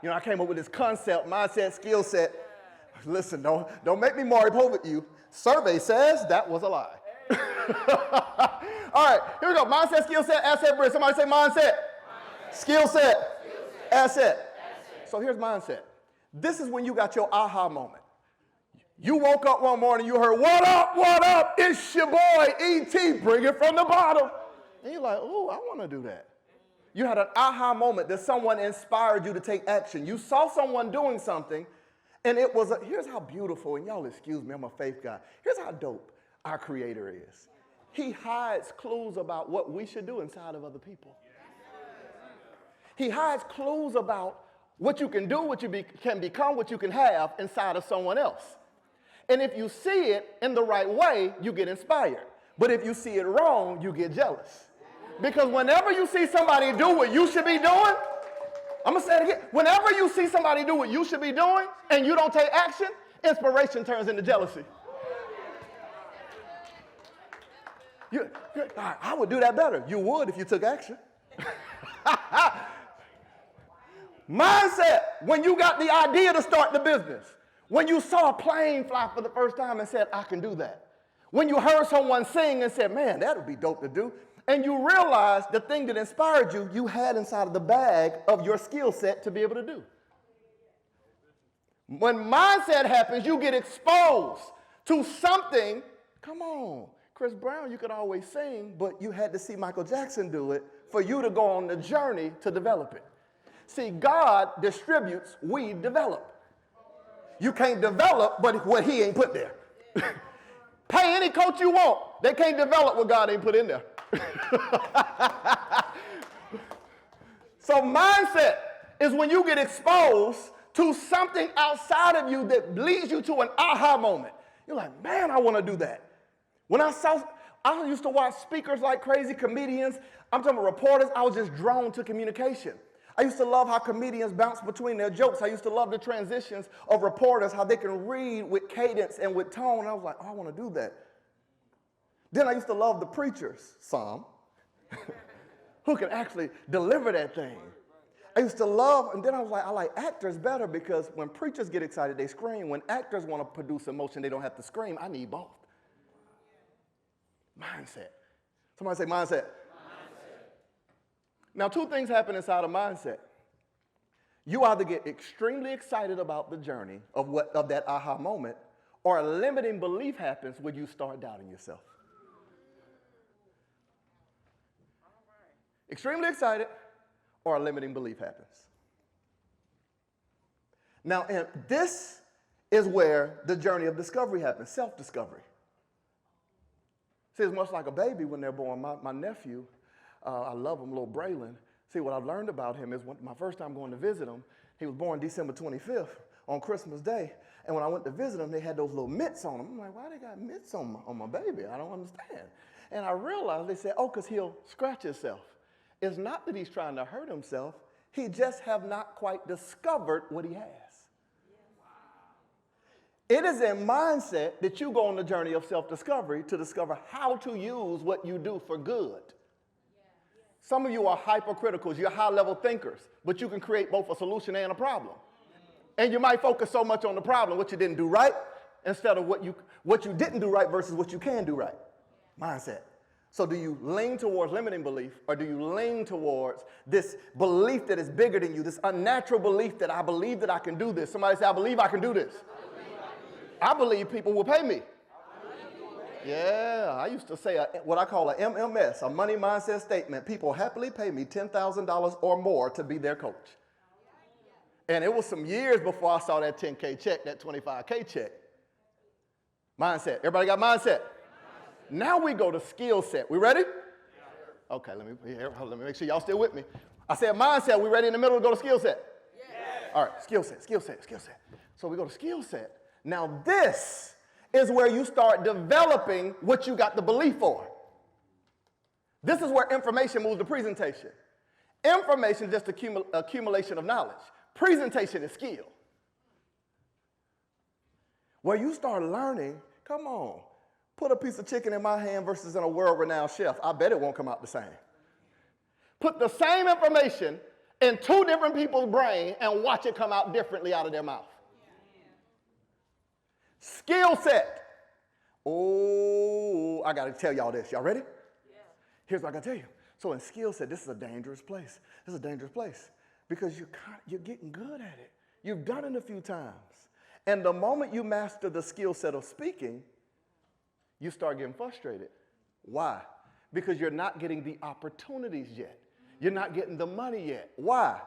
I came up with this concept, mindset, skill set. Listen, don't make me Maury Povich you. Survey says that was a lie. All right, here we go. Mindset, skill set, asset, bridge. Somebody say mindset. Skill set. Asset. So here's mindset. This is when you got your aha moment. You woke up one morning, you heard, what up, it's your boy, E.T., bring it from the bottom. And you're like, oh, I want to do that. You had an aha moment that someone inspired you to take action. You saw someone doing something, and it was, here's how beautiful, and y'all excuse me, I'm a faith guy. Here's how dope our Creator is. He hides clues about what we should do inside of other people. He hides clues about what you can do, what you can become, what you can have inside of someone else. And if you see it in the right way, you get inspired. But if you see it wrong, you get jealous. Because whenever you see somebody do what you should be doing, I'm going to say it again. Whenever you see somebody do what you should be doing and you don't take action, inspiration turns into jealousy. I would do that better. You would if you took action. Mindset, when you got the idea to start the business. When you saw a plane fly for the first time and said, I can do that. When you heard someone sing and said, man, that would be dope to do. And you realized the thing that inspired you, you had inside of the bag of your skill set to be able to do. When mindset happens, you get exposed to something. Come on, Chris Brown, you could always sing, but you had to see Michael Jackson do it for you to go on the journey to develop it. See, God distributes, we develop. You can't develop but what he ain't put there. Pay any coach you want. They can't develop what God ain't put in there. So mindset is when you get exposed to something outside of you that leads you to an aha moment. You're like, man, I want to do that. When I used to watch speakers like crazy, comedians. I'm talking about reporters. I was just drawn to communication. I used to love how comedians bounce between their jokes. I used to love the transitions of reporters, how they can read with cadence and with tone. I was like, oh, I want to do that. Then I used to love the preachers, some, who can actually deliver that thing. I used to love, and then I was like, I like actors better because when preachers get excited, they scream. When actors want to produce emotion, they don't have to scream. I need both. Mindset. Somebody say mindset. Now, two things happen inside of mindset. You either get extremely excited about the journey of that aha moment, or a limiting belief happens when you start doubting yourself. Extremely excited, or a limiting belief happens. Now, and this is where the journey of discovery happens, self-discovery. See, it's much like a baby when they're born. My nephew, I love him, little Braylon. See, what I've learned about him is my first time going to visit him, he was born December 25th on Christmas Day. And when I went to visit him, they had those little mitts on him. I'm like, why they got mitts on my baby? I don't understand. And I realized they said, oh, because he'll scratch himself. It's not that he's trying to hurt himself. He just have not quite discovered what he has. It is in mindset that you go on the journey of self-discovery to discover how to use what you do for good. Some of you are hypercriticals. You're high-level thinkers, but you can create both a solution and a problem. And you might focus so much on the problem, what you didn't do right, instead of what you didn't do right versus what you can do right. Mindset. So do you lean towards limiting belief, or do you lean towards this belief that is bigger than you, this unnatural belief that I believe that I can do this? Somebody say, I believe I can do this. I believe people will pay me. Yeah, I used to say what I call a MMS, a money mindset statement. People happily pay me $10,000 or more to be their coach. And it was some years before I saw that 10K check, that 25K check. Mindset. Everybody got mindset? Now we go to skill set. We ready? Okay, let me make sure y'all still with me. I said mindset. We ready in the middle to go to skill set? Yes. All right, skill set. So we go to skill set. Now this is where you start developing what you got the belief for. This is where information moves to presentation. Information is just accumulation of knowledge. Presentation is skill. Where you start learning, come on, put a piece of chicken in my hand versus in a world-renowned chef. I bet it won't come out the same. Put the same information in two different people's brain and watch it come out differently out of their mouth. Skill set. Oh, I got to tell y'all this. Y'all ready? Here's what I got to tell you. So in skill set, this is a dangerous place. This is a dangerous place because you're getting good at it. You've done it a few times. And the moment you master the skill set of speaking, you start getting frustrated. Why? Because you're not getting the opportunities yet. You're not getting the money yet. Why?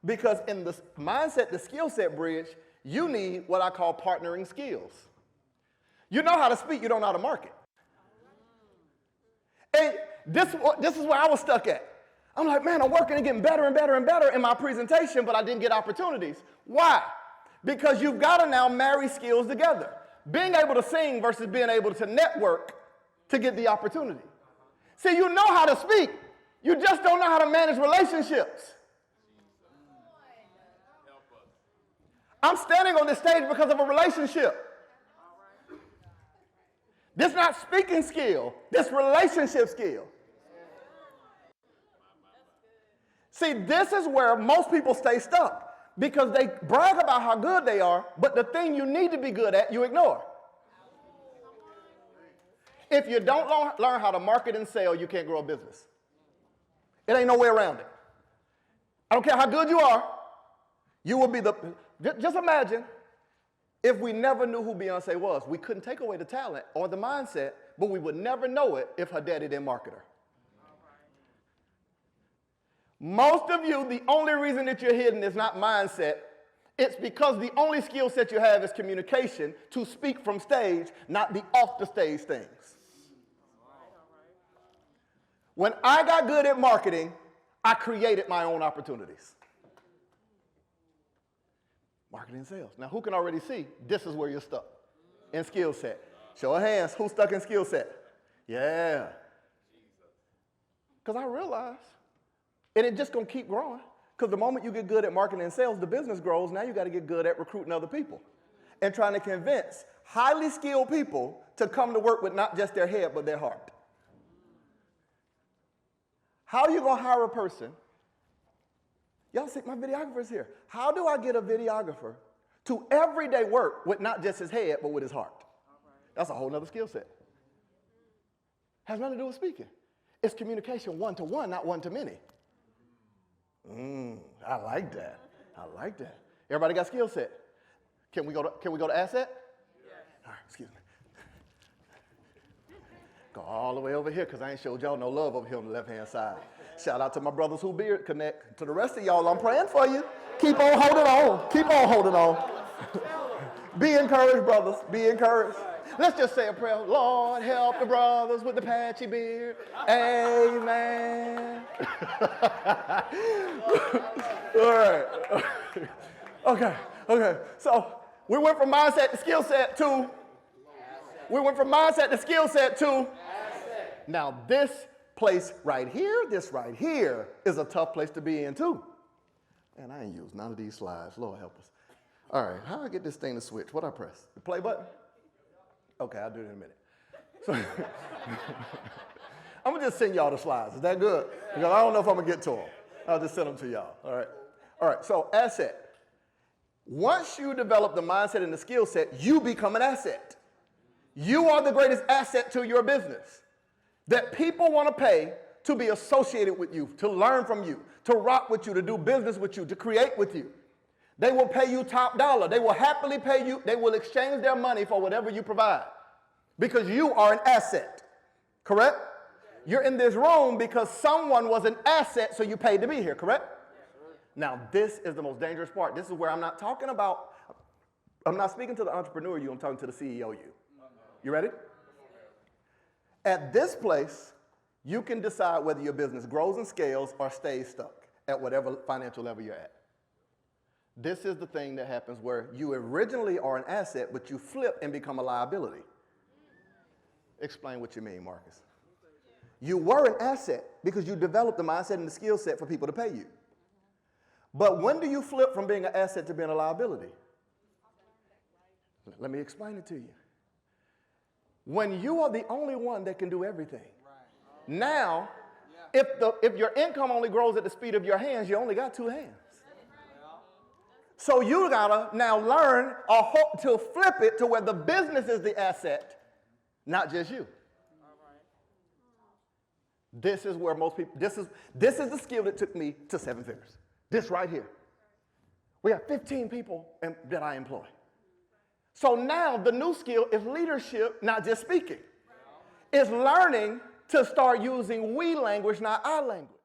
Because in the mindset, the skill set bridge, you need what I call partnering skills. You know how to speak, you don't know how to market. And this is where I was stuck at. I'm like, man, I'm working and getting better and better and better in my presentation, but I didn't get opportunities. Why? Because you've got to now marry skills together. Being able to sing versus being able to network to get the opportunity. See, you know how to speak. You just don't know how to manage relationships. I'm standing on this stage because of a relationship. This not speaking skill, this relationship skill. See, this is where most people stay stuck because they brag about how good they are, but the thing you need to be good at, you ignore. If you don't learn how to market and sell, you can't grow a business. It ain't no way around it. I don't care how good you are, you will be just imagine if we never knew who Beyonce was. We couldn't take away the talent or the mindset, but we would never know it if her daddy didn't market her. Most of you, the only reason that you're hidden is not mindset. It's because the only skill set you have is communication to speak from stage, not the off the stage things. When I got good at marketing, I created my own opportunities. Marketing and sales. Now, who can already see this is where you're stuck in skill set? Show of hands, who's stuck in skill set? Yeah. Because I realized, and it's just going to keep growing, because the moment you get good at marketing and sales, the business grows. Now you got to get good at recruiting other people and trying to convince highly skilled people to come to work with not just their head, but their heart. How are you going to hire a person? Y'all see, my videographer's here. How do I get a videographer to everyday work with not just his head, but with his heart? That's a whole nother skill set. Has nothing to do with speaking. It's communication one-to-one, not one-to-many. I like that. I like that. Everybody got skill set? Can we go to asset? Yes. All right, excuse me. Go all the way over here because I ain't showed y'all no love over here on the left-hand side. Shout out to my brothers who beard connect. To the rest of y'all, I'm praying for you. Keep on holding on. Keep on holding on. Be encouraged, brothers. Be encouraged. Let's just say a prayer. Lord, help the brothers with the patchy beard. Amen. All right. Okay. So we went from mindset to skill set to. We went from mindset to skill set to. Now this place right here, this right here is a tough place to be in too. And I ain't used none of these slides. Lord help us. All right, how do I get this thing to switch? What I press? The play button? Okay, I'll do it in a minute. So I'm gonna just send y'all the slides. Is that good? Because I don't know if I'm gonna get to them. I'll just send them to y'all. All right. So asset. Once you develop the mindset and the skill set, you become an asset. You are the greatest asset to your business that people want to pay to be associated with you, to learn from you, to rock with you, to do business with you, to create with you. They will pay you top dollar. They will happily pay you. They will exchange their money for whatever you provide because you are an asset, correct? You're in this room because someone was an asset, so you paid to be here, correct? Now, this is the most dangerous part. This is where I'm not speaking to the entrepreneur you, I'm talking to the CEO you. You ready? At this place, you can decide whether your business grows and scales or stays stuck at whatever financial level you're at. This is the thing that happens where you originally are an asset, but you flip and become a liability. Explain what you mean, Marcus. You were an asset because you developed the mindset and the skill set for people to pay you. But when do you flip from being an asset to being a liability? Let me explain it to you. When you are the only one that can do everything. Now, If your income only grows at the speed of your hands, you only got two hands. So you gotta now learn to flip it to where the business is the asset, not just you. This is where most people, this is the skill that took me to 7 figures. This right here. We have 15 people that I employ. So now the new skill is leadership, not just speaking. It's learning to start using we language, not I language.